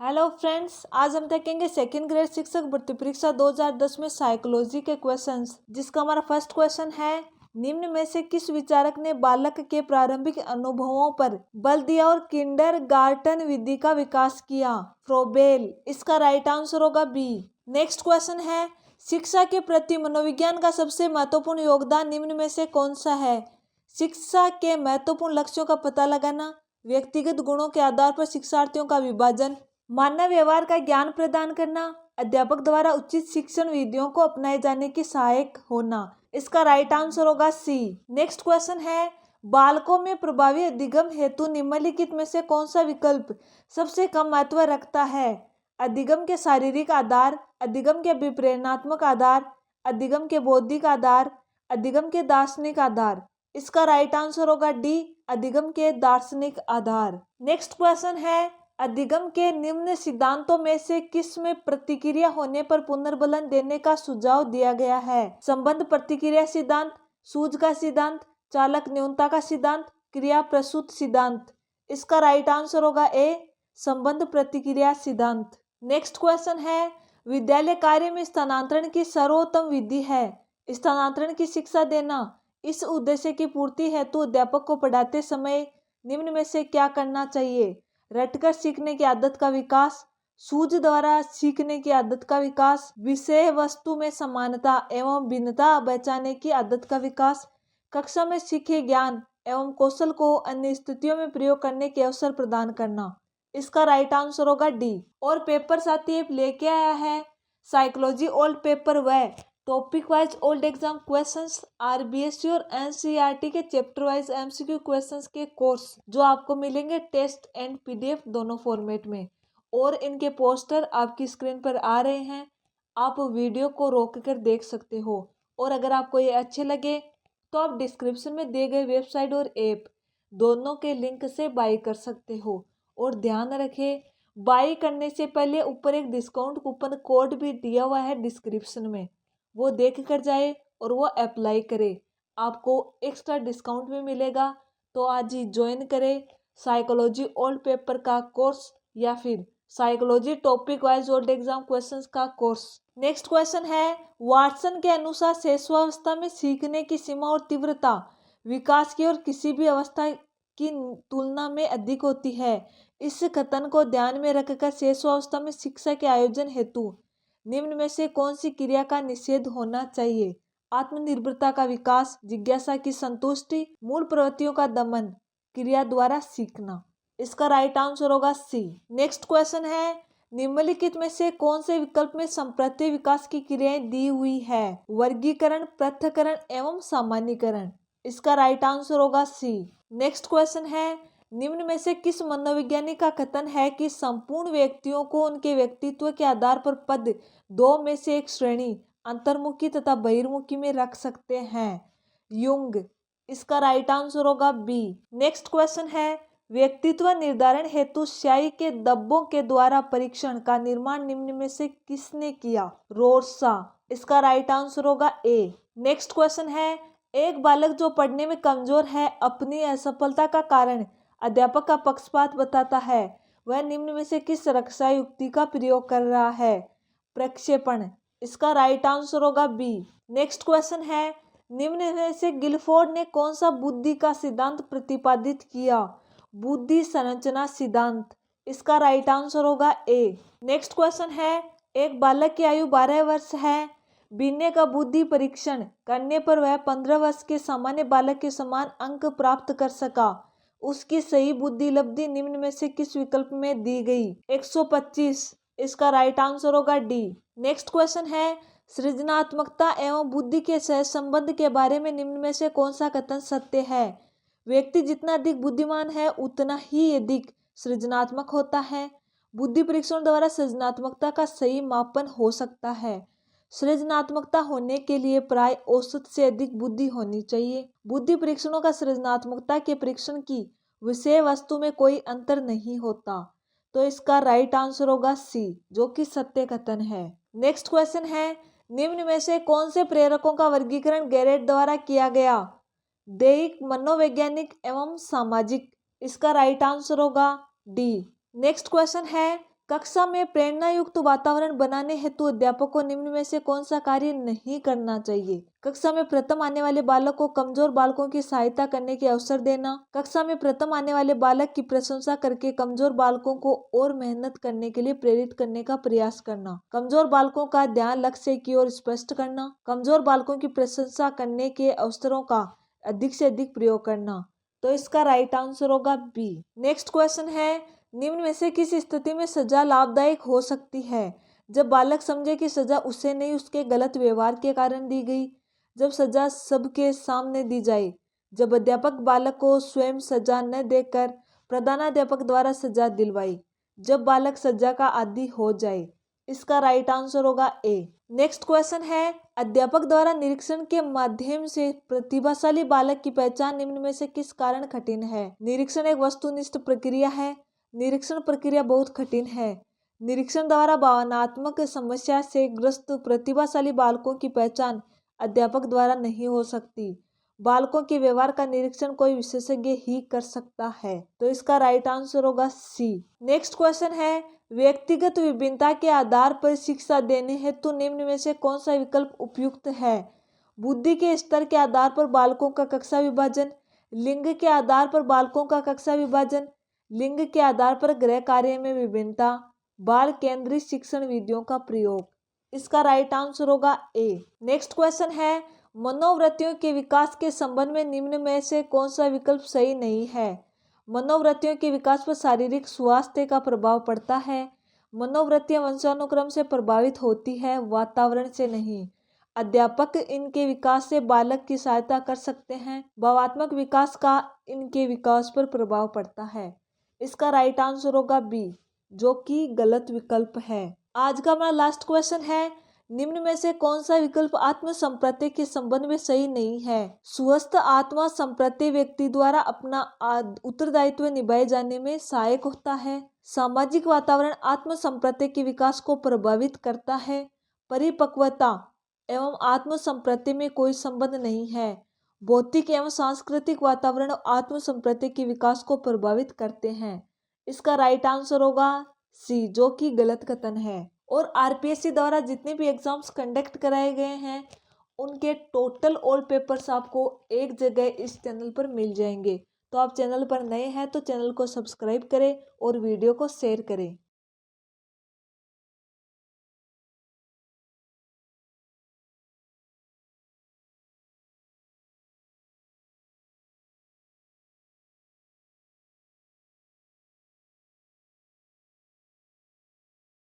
Hello friends, आज हम देखेंगे सेकेंड ग्रेड शिक्षक भर्ती परीक्षा 2010 में साइकोलॉजी के क्वेश्चंस, जिसका हमारा फर्स्ट क्वेश्चन है, निम्न में से किस विचारक ने बालक के प्रारंभिक अनुभवों पर बल दिया और किंडरगार्टन विधि का विकास किया? फ्रोबेल। इसका राइट आंसर होगा बी। नेक्स्ट क्वेश्चन है, शिक्षा के प्रति मनोविज्ञान का सबसे महत्वपूर्ण योगदान निम्न में से कौन सा है? शिक्षा के महत्वपूर्ण लक्ष्यों का पता लगाना, व्यक्तिगत गुणों के आधार पर शिक्षार्थियों का विभाजन, मानव व्यवहार का ज्ञान प्रदान करना, अध्यापक द्वारा उचित शिक्षण विधियों को अपनाए जाने की सहायक होना। इसका राइट आंसर होगा सी। नेक्स्ट क्वेश्चन है, बालकों में प्रभावी अधिगम हेतु निम्नलिखित में से कौन सा विकल्प सबसे कम महत्व रखता है? अधिगम के शारीरिक आधार, अधिगम के अभिप्रेरणात्मक आधार, अधिगम के बौद्धिक आधार, अधिगम के दार्शनिक आधार। इसका राइट आंसर होगा डी, अधिगम के दार्शनिक आधार। नेक्स्ट क्वेश्चन है, अधिगम के निम्न सिद्धांतों में से किस में प्रतिक्रिया होने पर पुनर्बलन देने का सुझाव दिया गया है? संबंध प्रतिक्रिया सिद्धांत, सूझ का सिद्धांत, चालक न्यूनता का सिद्धांत, क्रिया प्रसूत सिद्धांत। इसका राइट आंसर होगा ए, संबंध प्रतिक्रिया सिद्धांत। नेक्स्ट क्वेश्चन है, विद्यालय कार्य में स्थानांतरण की सर्वोत्तम विधि है? स्थानांतरण की शिक्षा देना। इस उद्देश्य की पूर्ति हेतु अध्यापक को पढ़ाते समय निम्न में से क्या करना चाहिए? रटकर सीखने की आदत का विकास, सूझ द्वारा सीखने की आदत का विकास, विषय वस्तु में समानता एवं भिन्नता पहचानने की आदत का विकास, कक्षा में सीखे ज्ञान एवं कौशल को अन्य स्थितियों में प्रयोग करने के अवसर प्रदान करना। इसका राइट आंसर होगा डी। और पेपर साथ ही लेके आया है साइकोलॉजी ओल्ड पेपर व topic wise old exam questions, RBSC और एनसीईआरटी के चैप्टर वाइज एमसीक्यू क्वेश्चंस के कोर्स, जो आपको मिलेंगे टेस्ट एंड पीडीएफ दोनों फॉर्मेट में। और इनके पोस्टर आपकी स्क्रीन पर आ रहे हैं, आप वीडियो को रोक कर देख सकते हो। और अगर आपको ये अच्छे लगे तो आप डिस्क्रिप्शन में दिए गए वेबसाइट और ऐप दोनों के लिंक से बाई कर सकते हो। और ध्यान रखें, बाई करने से पहले ऊपर एक डिस्काउंट कूपन कोड भी दिया हुआ है डिस्क्रिप्शन में, वो देख कर जाए और वो अप्लाई करे, आपको एक्स्ट्रा डिस्काउंट भी मिलेगा। तो आज ही ज्वाइन करें साइकोलॉजी ओल्ड पेपर का कोर्स या फिर psychology topic wise old exam questions का कोर्स। नेक्स्ट क्वेश्चन है, वाटसन के अनुसार शैशवावस्था में सीखने की सीमा और तीव्रता विकास की और किसी भी अवस्था की तुलना में अधिक होती है। इस कथन को ध्यान में रखकर शैशवावस्था में शिक्षा के आयोजन हेतु निम्न में से कौन सी क्रिया का निषेध होना चाहिए? आत्मनिर्भरता का विकास, जिज्ञासा की संतुष्टि, मूल प्रवृत्तियों का दमन, क्रिया द्वारा सीखना। इसका राइट आंसर होगा सी। नेक्स्ट क्वेश्चन है, निम्नलिखित में से कौन से विकल्प में संप्रति विकास की क्रियाएं दी हुई है? वर्गीकरण, पृथक्करण एवं सामान्यीकरण। इसका राइट आंसर होगा सी। नेक्स्ट क्वेश्चन है, निम्न में से किस मनोविज्ञानी का कथन है कि संपूर्ण व्यक्तियों को उनके व्यक्तित्व के आधार पर पद दो में से एक श्रेणी अंतर्मुखी तथा बहिर्मुखी में रख सकते हैं? युंग। इसका राइट आंसर होगा बी। नेक्स्ट क्वेश्चन है, व्यक्तित्व निर्धारण हेतु स्याही के धब्बों के द्वारा परीक्षण का निर्माण निम्न में से किसने किया? रोर्सा। इसका राइट आंसर होगा ए। नेक्स्ट क्वेश्चन है, एक बालक जो पढ़ने में कमजोर है अपनी असफलता का कारण अध्यापक का पक्षपात बताता है, वह निम्न में से किस रक्षा युक्ति का प्रयोग कर रहा है? प्रक्षेपण। इसका राइट आंसर होगा बी। नेक्स्ट क्वेश्चन है, निम्न में से गिलफोर्ड ने कौन सा बुद्धि का सिद्धांत प्रतिपादित किया? बुद्धि संरचना सिद्धांत। इसका राइट आंसर होगा ए। नेक्स्ट क्वेश्चन है, एक बालक की आयु 12 वर्ष है, बीने का बुद्धि परीक्षण करने पर वह 15 वर्ष के सामान्य बालक के समान अंक प्राप्त कर सका, उसकी सही बुद्धि लब्धि निम्न में से किस विकल्प में दी गई? 125। इसका राइट आंसर होगा डी। नेक्स्ट क्वेश्चन है, सृजनात्मकता एवं बुद्धि के सहसंबंध के बारे में निम्न में से कौन सा कथन सत्य है? व्यक्ति जितना अधिक बुद्धिमान है उतना ही अधिक सृजनात्मक होता है। बुद्धि परीक्षण द्वारा सृजनात्मकता का सही मापन हो सकता है। सृजनात्मकता होने के लिए प्राय औसत से अधिक बुद्धि होनी चाहिए। बुद्धि परीक्षणों का सृजनात्मकता के परीक्षण की विषय वस्तु में कोई अंतर नहीं होता। तो इसका राइट आंसर होगा सी, जो कि सत्य कथन है। नेक्स्ट क्वेश्चन है, निम्न में से कौन से प्रेरकों का वर्गीकरण गैरेट द्वारा किया गया? दैहिक, मनोवैज्ञानिक एवं सामाजिक। इसका राइट आंसर होगा डी। नेक्स्ट क्वेश्चन है, कक्षा में प्रेरणा युक्त वातावरण बनाने हेतु अध्यापक को निम्न में से कौन सा कार्य नहीं करना चाहिए? कक्षा में प्रथम आने वाले बालक को कमजोर बालकों की सहायता करने के अवसर देना। कक्षा में प्रथम आने वाले बालक की प्रशंसा करके कमजोर बालकों को और मेहनत करने के लिए प्रेरित करने का प्रयास करना। कमजोर बालकों का ध्यान लक्ष्य की ओर स्पष्ट करना। कमजोर बालकों की प्रशंसा करने के अवसरों का अधिक से अधिक प्रयोग करना। तो इसका राइट आंसर होगा बी। नेक्स्ट क्वेश्चन है, निम्न में से किस स्थिति में सजा लाभदायक हो सकती है? जब बालक समझे कि सजा उसे नहीं उसके गलत व्यवहार के कारण दी गई। जब सजा सबके सामने दी जाए। जब अध्यापक बालक को स्वयं सजा न देकर प्रधानाध्यापक द्वारा सजा दिलवाई। जब बालक सजा का आदी हो जाए। इसका राइट आंसर होगा ए। नेक्स्ट क्वेश्चन है, अध्यापक द्वारा निरीक्षण के माध्यम से प्रतिभाशाली बालक की पहचान निम्न में से किस कारण कठिन है? निरीक्षण एक वस्तुनिष्ठ प्रक्रिया है। निरीक्षण प्रक्रिया बहुत कठिन है। निरीक्षण द्वारा भावनात्मक समस्या से ग्रस्त प्रतिभाशाली बालकों की पहचान अध्यापक द्वारा नहीं हो सकती। बालकों के व्यवहार का निरीक्षण कोई विशेषज्ञ ही कर सकता है। तो इसका राइट आंसर होगा सी। नेक्स्ट क्वेश्चन है, व्यक्तिगत विभिन्नता के आधार पर शिक्षा देने हेतु निम्न में से कौन सा विकल्प उपयुक्त है? बुद्धि के स्तर के आधार पर बालकों का कक्षा विभाजन, लिंग के आधार पर बालकों का कक्षा विभाजन, लिंग के आधार पर गृह कार्य में विभिन्नता, बाल केंद्रित शिक्षण विधियों का प्रयोग। इसका राइट आंसर होगा ए। नेक्स्ट क्वेश्चन है, मनोवृत्तियों के विकास के संबंध में निम्न में से कौन सा विकल्प सही नहीं है? मनोवृत्तियों के विकास पर शारीरिक स्वास्थ्य का प्रभाव पड़ता है। मनोवृत्तियां वंशानुक्रम से प्रभावित होती है, वातावरण से नहीं। अध्यापक इनके विकास से बालक की सहायता कर सकते हैं। भावात्मक विकास का इनके विकास पर प्रभाव पड़ता है। इसका राइट आंसर होगा बी, जो कि गलत विकल्प है। आज का हमारा लास्ट क्वेश्चन है, निम्न में से कौन सा विकल्प आत्म संप्रत्यय के संबंध में सही नहीं है? स्वस्थ आत्मा संप्रत्यय व्यक्ति द्वारा अपना उत्तरदायित्व निभाए जाने में सहायक होता है। सामाजिक वातावरण आत्म संप्रत्यय के विकास को प्रभावित करता है। परिपक्वता एवं आत्म संप्रत्यय में कोई संबंध नहीं है। भौतिक एवं सांस्कृतिक वातावरण आत्म संप्रत्यय के विकास को प्रभावित करते हैं। इसका राइट आंसर होगा सी, जो कि गलत कथन है। और आरपीएससी द्वारा जितने भी एग्जाम्स कंडक्ट कराए गए हैं उनके टोटल ऑल पेपर्स आपको एक जगह इस चैनल पर मिल जाएंगे। तो आप चैनल पर नए हैं तो चैनल को सब्सक्राइब करें और वीडियो को शेयर करें।